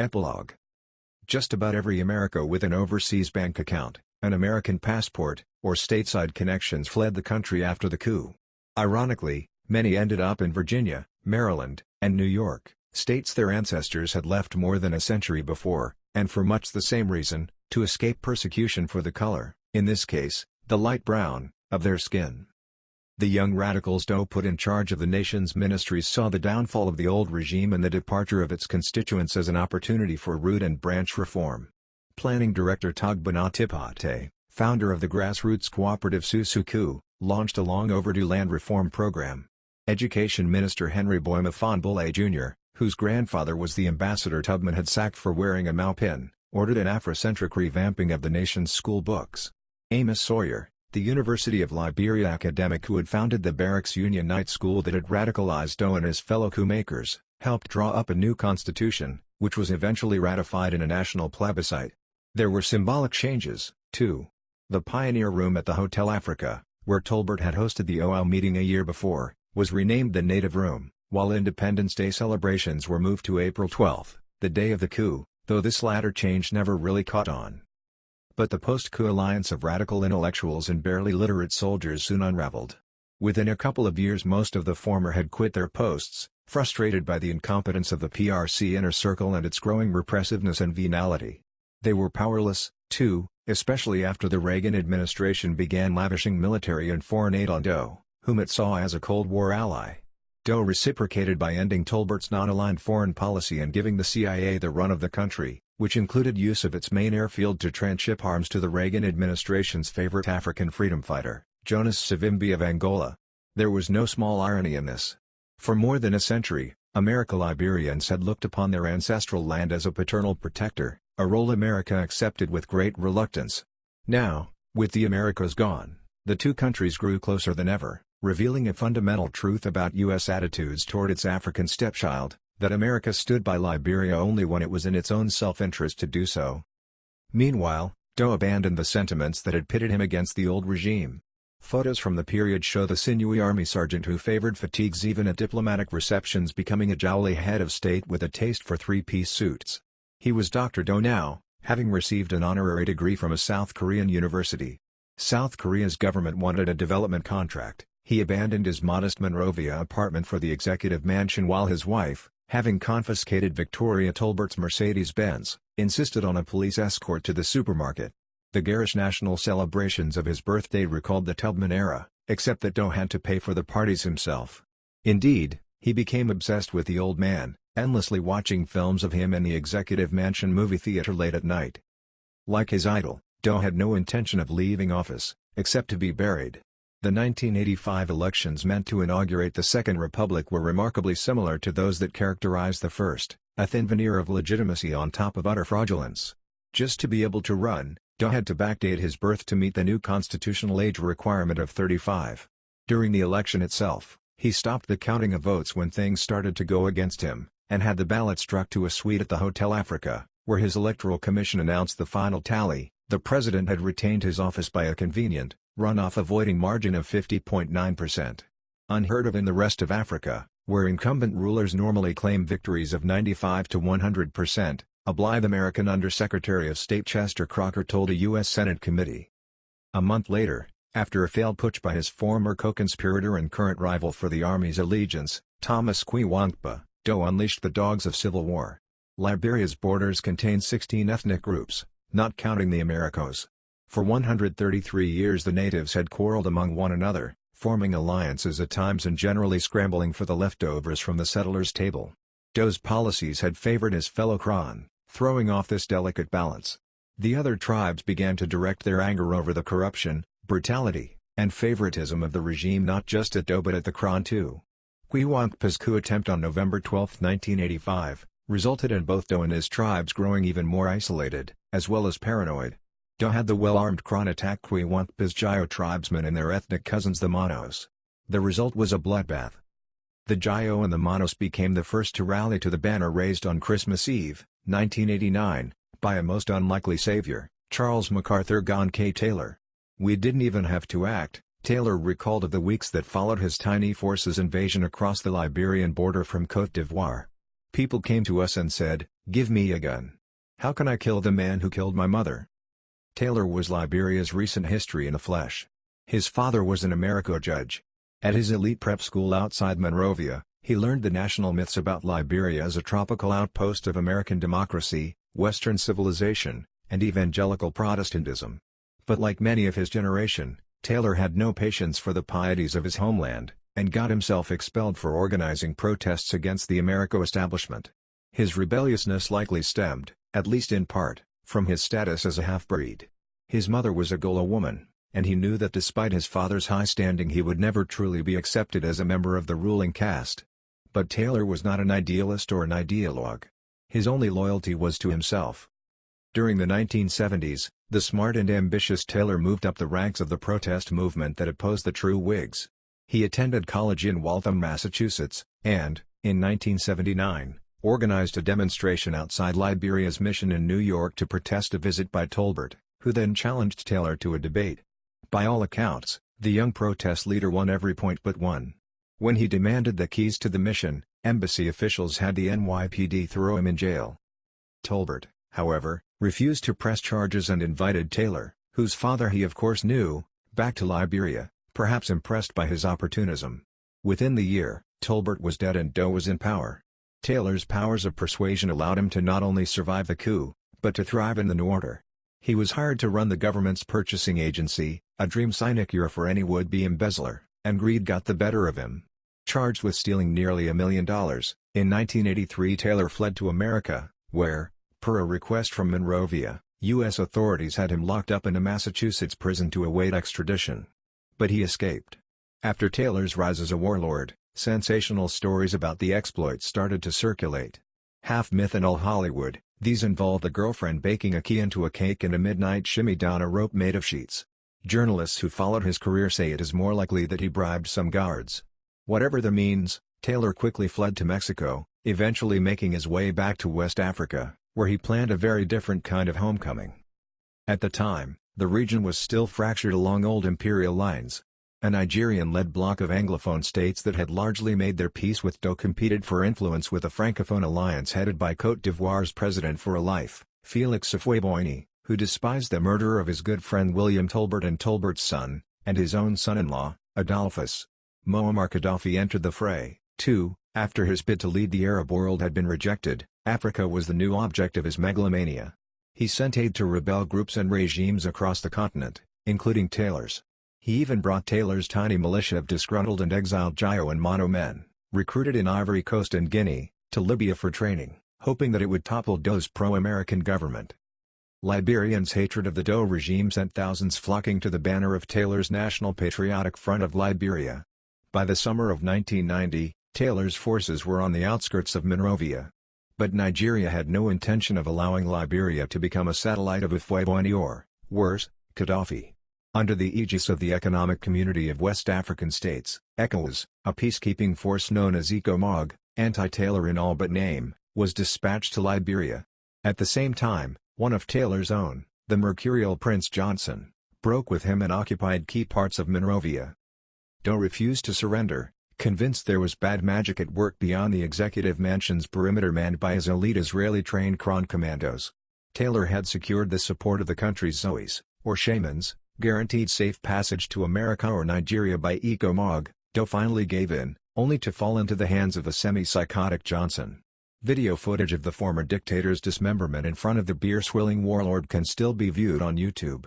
Epilogue. Just about every American with an overseas bank account, an American passport, or stateside connections fled the country after the coup. Ironically, many ended up in Virginia, Maryland, and New York, states their ancestors had left more than a century before, and for much the same reason, to escape persecution for the color, in this case, the light brown, of their skin. The young radicals Doe put in charge of the nation's ministries saw the downfall of the old regime and the departure of its constituents as an opportunity for root and branch reform. Planning Director Togbana Tipate, founder of the grassroots cooperative Susuku, launched a long overdue land reform program. Education Minister Henry Boyma Fonbule Jr., whose grandfather was the ambassador Tubman had sacked for wearing a Mao pin, ordered an Afrocentric revamping of the nation's school books. Amos Sawyer, the University of Liberia academic who had founded the Barracks Union Night School that had radicalized Doe and his fellow coup-makers, helped draw up a new constitution, which was eventually ratified in a national plebiscite. There were symbolic changes, too. The Pioneer Room at the Hotel Africa, where Tolbert had hosted the OAU meeting a year before, was renamed the Native Room, while Independence Day celebrations were moved to April 12, the day of the coup, though this latter change never really caught on. But the post-coup alliance of radical intellectuals and barely literate soldiers soon unraveled. Within a couple of years most of the former had quit their posts, frustrated by the incompetence of the PRC inner circle and its growing repressiveness and venality. They were powerless, too, especially after the Reagan administration began lavishing military and foreign aid on Doe, whom it saw as a Cold War ally. Doe reciprocated by ending Tolbert's non-aligned foreign policy and giving the CIA the run of the country, which included use of its main airfield to transship arms to the Reagan administration's favorite African freedom fighter, Jonas Savimbi of Angola. There was no small irony in this. For more than a century, America-Liberians had looked upon their ancestral land as a paternal protector, a role America accepted with great reluctance. Now, with the Americas gone, the two countries grew closer than ever, revealing a fundamental truth about U.S. attitudes toward its African stepchild, that America stood by Liberia only when it was in its own self-interest to do so. Meanwhile, Doe abandoned the sentiments that had pitted him against the old regime. Photos from the period show the sinewy army sergeant who favored fatigues even at diplomatic receptions becoming a jowly head of state with a taste for three-piece suits. He was Dr. Doe now, having received an honorary degree from a South Korean university. South Korea's government wanted a development contract. He abandoned his modest Monrovia apartment for the executive mansion while his wife, having confiscated Victoria Tolbert's Mercedes-Benz, insisted on a police escort to the supermarket. The garish national celebrations of his birthday recalled the Tubman era, except that Doe had to pay for the parties himself. Indeed, he became obsessed with the old man, endlessly watching films of him in the executive mansion movie theater late at night. Like his idol, Doe had no intention of leaving office, except to be buried. The 1985 elections meant to inaugurate the Second Republic were remarkably similar to those that characterized the first, a thin veneer of legitimacy on top of utter fraudulence. Just to be able to run, Doe had to backdate his birth to meet the new constitutional age requirement of 35. During the election itself, he stopped the counting of votes when things started to go against him, and had the ballot struck to a suite at the Hotel Africa, where his electoral commission announced the final tally. The president had retained his office by a convenient, runoff avoiding margin of 50.9%. Unheard of in the rest of Africa, where incumbent rulers normally claim victories of 95 to 100%, a blithe American Undersecretary of State Chester Crocker told a U.S. Senate committee. A month later, after a failed putsch by his former co-conspirator and current rival for the Army's allegiance, Thomas Kwewankpa, Doe unleashed the dogs of civil war. Liberia's borders contain 16 ethnic groups, not counting the Americos. For 133 years the natives had quarreled among one another, forming alliances at times and generally scrambling for the leftovers from the settlers' table. Doe's policies had favored his fellow Kron, throwing off this delicate balance. The other tribes began to direct their anger over the corruption, brutality, and favoritism of the regime not just at Doe but at the Kron too. Kwewankpa's coup attempt on November 12, 1985, resulted in both Doe and his tribes growing even more isolated, as well as paranoid. Doe had the well-armed Kron attack Kwewankpa's Jayo tribesmen and their ethnic cousins the Manos. The result was a bloodbath. The Jayo and the Manos became the first to rally to the banner raised on Christmas Eve, 1989, by a most unlikely savior, Charles MacArthur Gon K. Taylor. "We didn't even have to act," Taylor recalled of the weeks that followed his tiny forces' invasion across the Liberian border from Côte d'Ivoire. "People came to us and said, Give me a gun. How can I kill the man who killed my mother? Taylor was Liberia's recent history in the flesh. His father was an Americo judge. At his elite prep school outside Monrovia, he learned the national myths about Liberia as a tropical outpost of American democracy, Western civilization, and evangelical Protestantism. But like many of his generation, Taylor had no patience for the pieties of his homeland, and got himself expelled for organizing protests against the Americo establishment. His rebelliousness likely stemmed, at least in part, from his status as a half-breed. His mother was a Gullah woman, and he knew that despite his father's high standing he would never truly be accepted as a member of the ruling caste. But Taylor was not an idealist or an ideologue. His only loyalty was to himself. During the 1970s, the smart and ambitious Taylor moved up the ranks of the protest movement that opposed the true Whigs. He attended college in Waltham, Massachusetts, and, in 1979, organized a demonstration outside Liberia's mission in New York to protest a visit by Tolbert, who then challenged Taylor to a debate. By all accounts, the young protest leader won every point but one. When he demanded the keys to the mission, embassy officials had the NYPD throw him in jail. Tolbert, however, refused to press charges and invited Taylor, whose father he of course knew, back to Liberia, perhaps impressed by his opportunism. Within the year, Tolbert was dead and Doe was in power. Taylor's powers of persuasion allowed him to not only survive the coup, but to thrive in the new order. He was hired to run the government's purchasing agency, a dream sinecure for any would-be embezzler, and greed got the better of him. Charged with stealing nearly $1 million, in 1983 Taylor fled to America, where, per a request from Monrovia, U.S. authorities had him locked up in a Massachusetts prison to await extradition. But he escaped. After Taylor's rise as a warlord, sensational stories about the exploits started to circulate. Half myth and all Hollywood, these involved a girlfriend baking a key into a cake and a midnight shimmy down a rope made of sheets. Journalists who followed his career say it is more likely that he bribed some guards. Whatever the means, Taylor quickly fled to Mexico, eventually making his way back to West Africa, where he planned a very different kind of homecoming. At the time, the region was still fractured along old imperial lines. A Nigerian-led bloc of Anglophone states that had largely made their peace with Doe competed for influence with a Francophone alliance headed by Côte d'Ivoire's president for a life, Félix Houphouët-Boigny, who despised the murder of his good friend William Tolbert and Tolbert's son, and his own son-in-law, Adolphus. Muammar Gaddafi entered the fray, too, after his bid to lead the Arab world had been rejected. Africa was the new object of his megalomania. He sent aid to rebel groups and regimes across the continent, including Taylor's. He even brought Taylor's tiny militia of disgruntled and exiled Gio and Mono men, recruited in Ivory Coast and Guinea, to Libya for training, hoping that it would topple Doe's pro-American government. Liberians' hatred of the Doe regime sent thousands flocking to the banner of Taylor's National Patriotic Front of Liberia. By the summer of 1990, Taylor's forces were on the outskirts of Monrovia. But Nigeria had no intention of allowing Liberia to become a satellite of Houphouët-Boigny or, worse, Gaddafi. Under the aegis of the Economic Community of West African States, ECOWAS, a peacekeeping force known as ECOMOG, anti-Taylor in all but name, was dispatched to Liberia. At the same time, one of Taylor's own, the mercurial Prince Johnson, broke with him and occupied key parts of Monrovia. Doe refused to surrender, convinced there was bad magic at work beyond the executive mansion's perimeter manned by his elite Israeli-trained Kron commandos. Taylor had secured the support of the country's Zoes, or shamans, guaranteed safe passage to America or Nigeria by ECOMOG. Doe finally gave in, only to fall into the hands of the semi-psychotic Johnson. Video footage of the former dictator's dismemberment in front of the beer-swilling warlord can still be viewed on YouTube.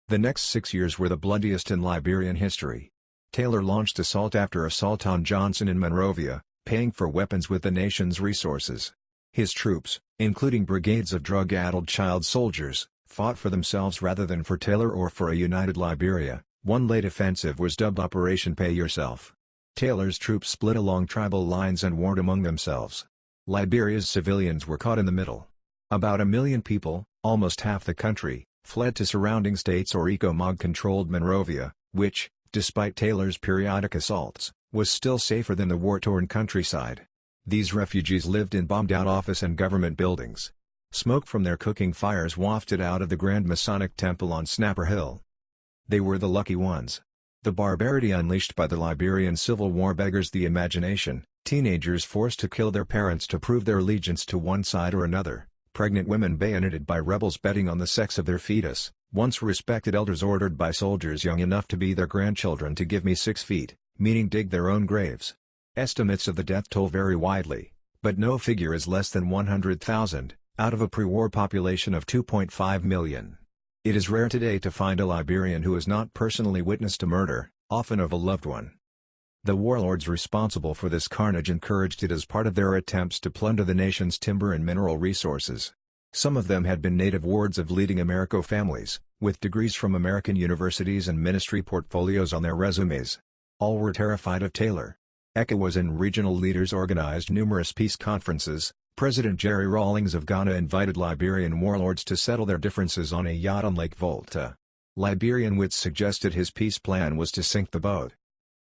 The next 6 years were the bloodiest in Liberian history. Taylor launched assault after assault on Johnson in Monrovia, paying for weapons with the nation's resources. His troops, including brigades of drug-addled child soldiers, fought for themselves rather than for Taylor or for a united Liberia. One late offensive was dubbed Operation Pay Yourself. Taylor's troops split along tribal lines and warred among themselves. Liberia's civilians were caught in the middle. About 1 million people, almost half the country, fled to surrounding states or ECOMOG-controlled Monrovia, which, despite Taylor's periodic assaults, was still safer than the war-torn countryside. These refugees lived in bombed-out office and government buildings. Smoke from their cooking fires wafted out of the Grand Masonic Temple on Snapper Hill. They were the lucky ones. The barbarity unleashed by the Liberian Civil War beggars the imagination, Teenagers forced to kill their parents to prove their allegiance to one side or another, pregnant women bayoneted by rebels betting on the sex of their fetus, once respected elders ordered by soldiers young enough to be their grandchildren to give me 6 feet, meaning dig their own graves. Estimates of the death toll vary widely, but no figure is less than 100,000, out of a pre-war population of 2.5 million. It is rare today to find a Liberian who has not personally witnessed a murder, often of a loved one. The warlords responsible for this carnage encouraged it as part of their attempts to plunder the nation's timber and mineral resources. Some of them had been native wards of leading Americo families, with degrees from American universities and ministry portfolios on their resumes. All were terrified of Taylor. ECOWAS and regional leaders organized numerous peace conferences. President Jerry Rawlings of Ghana invited Liberian warlords to settle their differences on a yacht on Lake Volta. Liberian wits suggested his peace plan was to sink the boat.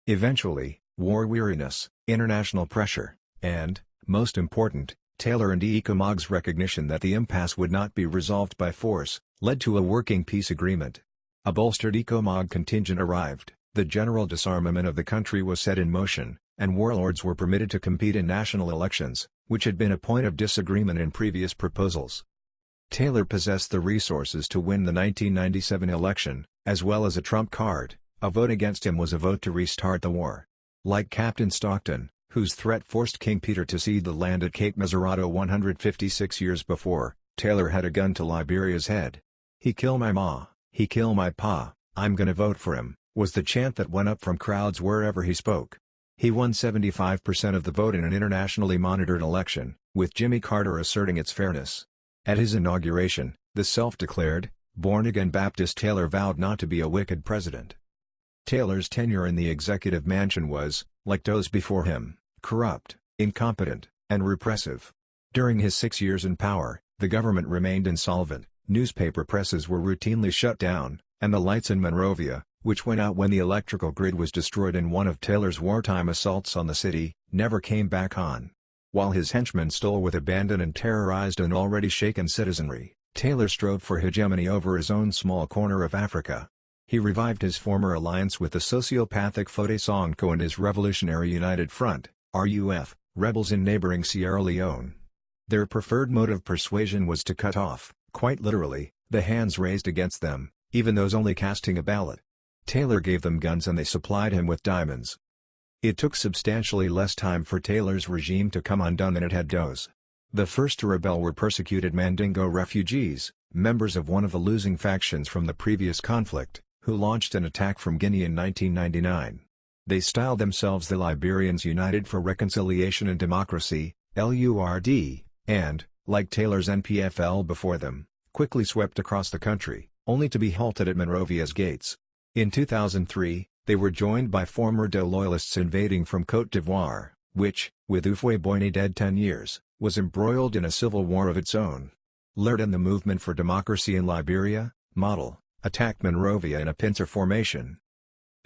Eventually, war weariness, international pressure, and, most important, Taylor and ECOMOG's recognition that the impasse would not be resolved by force, led to a working peace agreement. A bolstered ECOMOG contingent arrived, the general disarmament of the country was set in motion, and warlords were permitted to compete in national elections, which had been a point of disagreement in previous proposals. Taylor possessed the resources to win the 1997 election, as well as a trump card. A vote against him was a vote to restart the war. Like Captain Stockton, whose threat forced King Peter to cede the land at Cape Mesurado 156 years before, Taylor had a gun to Liberia's head. "He kill my ma, he kill my pa, I'm gonna vote for him," was the chant that went up from crowds wherever he spoke. He won 75% of the vote in an internationally monitored election, with Jimmy Carter asserting its fairness. At his inauguration, the self-declared, born-again Baptist Taylor vowed not to be a wicked president. Taylor's tenure in the executive mansion was, like those before him, corrupt, incompetent, and repressive. During his 6 years in power, the government remained insolvent, newspaper presses were routinely shut down, and the lights in Monrovia, which went out when the electrical grid was destroyed in one of Taylor's wartime assaults on the city, never came back on. While his henchmen stole with abandon and terrorized an already shaken citizenry, Taylor strove for hegemony over his own small corner of Africa. He revived his former alliance with the sociopathic Foday Sonko and his Revolutionary United Front, RUF, rebels in neighboring Sierra Leone. Their preferred mode of persuasion was to cut off, quite literally, the hands raised against them, even those only casting a ballot. Taylor gave them guns and they supplied him with diamonds. It took substantially less time for Taylor's regime to come undone than it had those. The first to rebel were persecuted Mandingo refugees, members of one of the losing factions from the previous conflict, who launched an attack from Guinea in 1999. They styled themselves the Liberians United for Reconciliation and Democracy, LURD, and, like Taylor's NPFL before them, quickly swept across the country, only to be halted at Monrovia's gates. In 2003, they were joined by former DO loyalists invading from Côte d'Ivoire, which, with Houphouët-Boigny dead 10 years, was embroiled in a civil war of its own. LURD and the Movement for Democracy in Liberia, MODEL, attacked Monrovia in a pincer formation.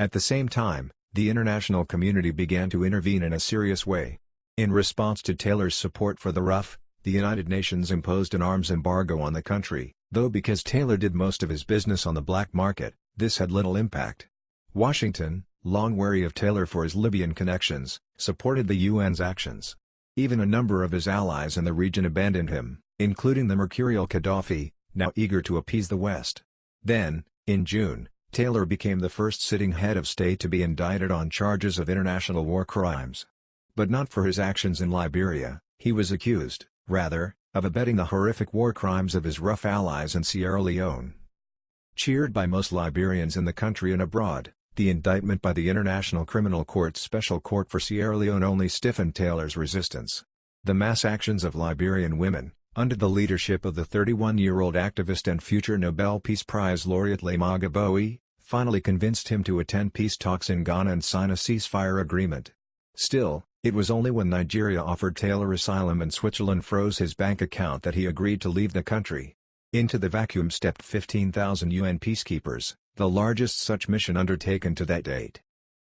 At the same time, the international community began to intervene in a serious way. In response to Taylor's support for the RUF, the United Nations imposed an arms embargo on the country, though because Taylor did most of his business on the black market, this had little impact. Washington, long wary of Taylor for his Libyan connections, supported the UN's actions. Even a number of his allies in the region abandoned him, including the mercurial Gaddafi, now eager to appease the West. Then, in June, Taylor became the first sitting head of state to be indicted on charges of international war crimes. But not for his actions in Liberia, he was accused, rather, of abetting the horrific war crimes of his rough allies in Sierra Leone. Cheered by most Liberians in the country and abroad, the indictment by the International Criminal Court's Special Court for Sierra Leone only stiffened Taylor's resistance. The mass actions of Liberian women, under the leadership of the 31-year-old activist and future Nobel Peace Prize laureate Lemaga Bowie, finally convinced him to attend peace talks in Ghana and sign a ceasefire agreement. Still, it was only when Nigeria offered Taylor asylum and Switzerland froze his bank account that he agreed to leave the country. Into the vacuum stepped 15,000 UN peacekeepers, the largest such mission undertaken to that date.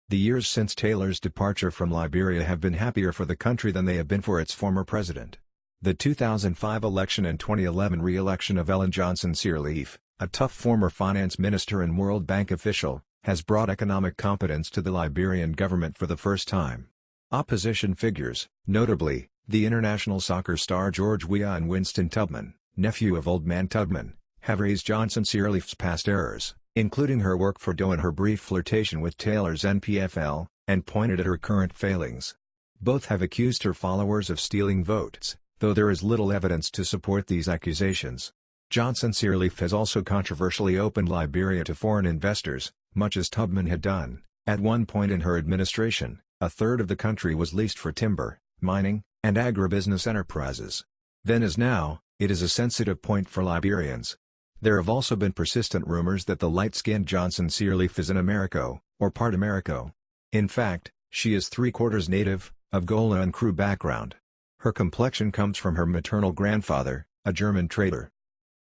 The years since Taylor's departure from Liberia have been happier for the country than they have been for its former president. The 2005 election and 2011 re-election of Ellen Johnson Sirleaf, a tough former finance minister and World Bank official, has brought economic competence to the Liberian government for the first time. Opposition figures, notably, the international soccer star George Weah and Winston Tubman, nephew of Old Man Tubman, have raised Johnson Sirleaf's past errors, including her work for Doe and her brief flirtation with Taylor's NPFL, and pointed at her current failings. Both have accused her followers of stealing votes, though there is little evidence to support these accusations. Johnson Sirleaf has also controversially opened Liberia to foreign investors, much as Tubman had done. At one point in her administration, a third of the country was leased for timber, mining, and agribusiness enterprises. Then as now, it is a sensitive point for Liberians. There have also been persistent rumors that the light-skinned Johnson Sirleaf is an Americo, or part Americo. In fact, she is three-quarters native, of Gola and Kru background. Her complexion comes from her maternal grandfather, a German trader.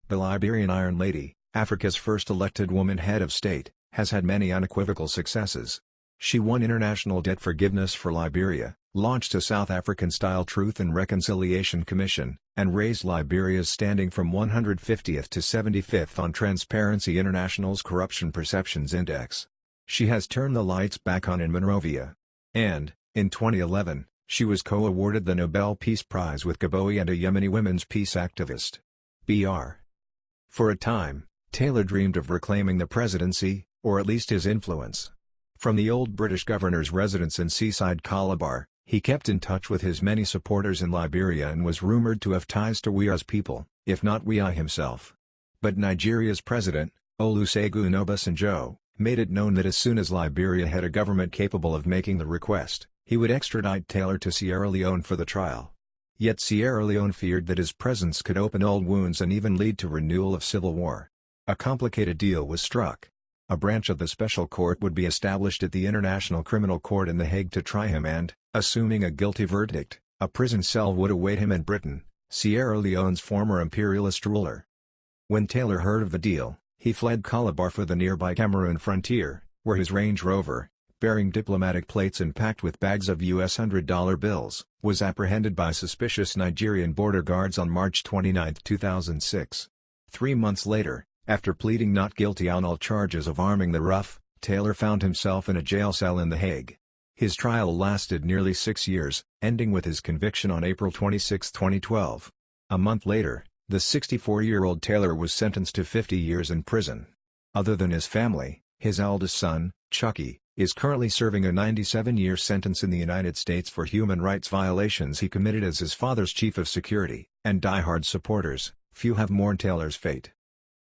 The Liberian Iron Lady, Africa's first elected woman head of state, has had many unequivocal successes. She won international debt forgiveness for Liberia, launched a South African-style Truth and Reconciliation Commission, and raised Liberia's standing from 150th to 75th on Transparency International's Corruption Perceptions Index. She has turned the lights back on in Monrovia. And, in 2011, she was co-awarded the Nobel Peace Prize with Gaboe and a Yemeni women's peace activist. Br. For a time, Taylor dreamed of reclaiming the presidency, or at least his influence. From the old British governor's residence in seaside Calabar, he kept in touch with his many supporters in Liberia and was rumored to have ties to Weah's people, if not Weah himself. But Nigeria's president, Olusegun Obasanjo, made it known that as soon as Liberia had a government capable of making the request, he would extradite Taylor to Sierra Leone for the trial. Yet Sierra Leone feared that his presence could open old wounds and even lead to renewal of civil war. A complicated deal was struck. A branch of the special court would be established at the International Criminal Court in The Hague to try him and, assuming a guilty verdict, a prison cell would await him in Britain, Sierra Leone's former imperialist ruler. When Taylor heard of the deal, he fled Calabar for the nearby Cameroon frontier, where his Range Rover, bearing diplomatic plates and packed with bags of US $100 bills, was apprehended by suspicious Nigerian border guards on March 29, 2006. 3 months later, after pleading not guilty on all charges of arming the RUF, Taylor found himself in a jail cell in The Hague. His trial lasted nearly 6 years, ending with his conviction on April 26, 2012. A month later, the 64-year-old Taylor was sentenced to 50 years in prison. Other than his family, his eldest son, Chucky, is currently serving a 97-year sentence in the United States for human rights violations he committed as his father's chief of security, and diehard supporters, few have mourned Taylor's fate.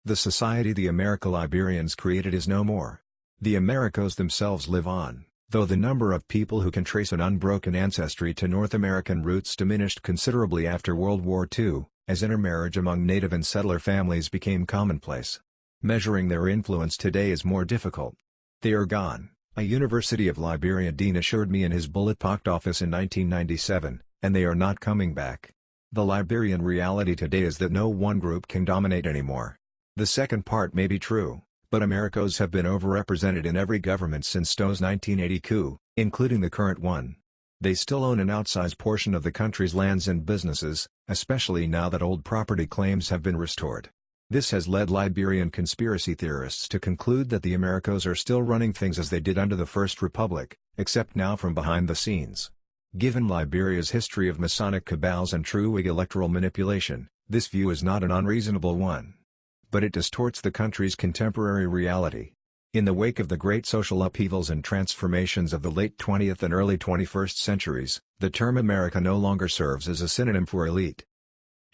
The society the Americo-Liberians created is no more. The Americos themselves live on, though the number of people who can trace an unbroken ancestry to North American roots diminished considerably after World War II, as intermarriage among native and settler families became commonplace. Measuring their influence today is more difficult. They are gone, a University of Liberia dean assured me in his bullet-pocked office in 1997, and they are not coming back. The Liberian reality today is that no one group can dominate anymore. The second part may be true, but Americos have been overrepresented in every government since Stowe's 1980 coup, including the current one. They still own an outsized portion of the country's lands and businesses, especially now that old property claims have been restored. This has led Liberian conspiracy theorists to conclude that the Americos are still running things as they did under the First Republic, except now from behind the scenes. Given Liberia's history of Masonic cabals and true Whig electoral manipulation, this view is not an unreasonable one. But it distorts the country's contemporary reality. In the wake of the great social upheavals and transformations of the late 20th and early 21st centuries, the term America no longer serves as a synonym for elite.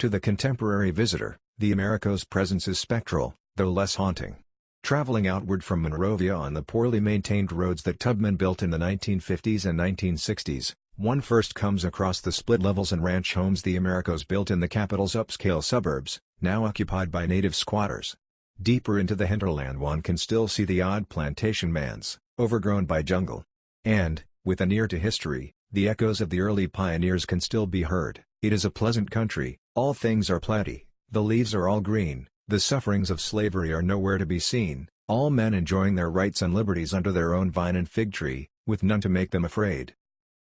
To the contemporary visitor, the Americos' presence is spectral, though less haunting. Traveling outward from Monrovia on the poorly maintained roads that Tubman built in the 1950s and 1960s, one first comes across the split levels and ranch homes the Americos built in the capital's upscale suburbs, now occupied by native squatters. Deeper into the hinterland one can still see the odd plantation manse, overgrown by jungle. And, with an ear to history, the echoes of the early pioneers can still be heard. It is a pleasant country, all things are plenty, the leaves are all green, the sufferings of slavery are nowhere to be seen, all men enjoying their rights and liberties under their own vine and fig tree, with none to make them afraid.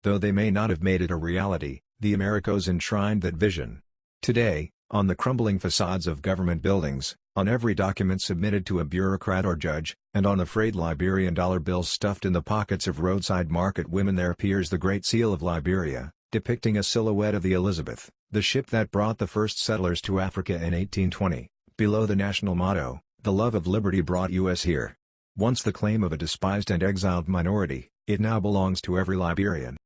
Though they may not have made it a reality, the Americos enshrined that vision. Today, On the crumbling facades of government buildings, on every document submitted to a bureaucrat or judge, and on the frayed Liberian dollar bills stuffed in the pockets of roadside market women there appears the Great Seal of Liberia, depicting a silhouette of the Elizabeth, the ship that brought the first settlers to Africa in 1820. Below the national motto, "The love of liberty brought us here." Once the claim of a despised and exiled minority, it now belongs to every Liberian.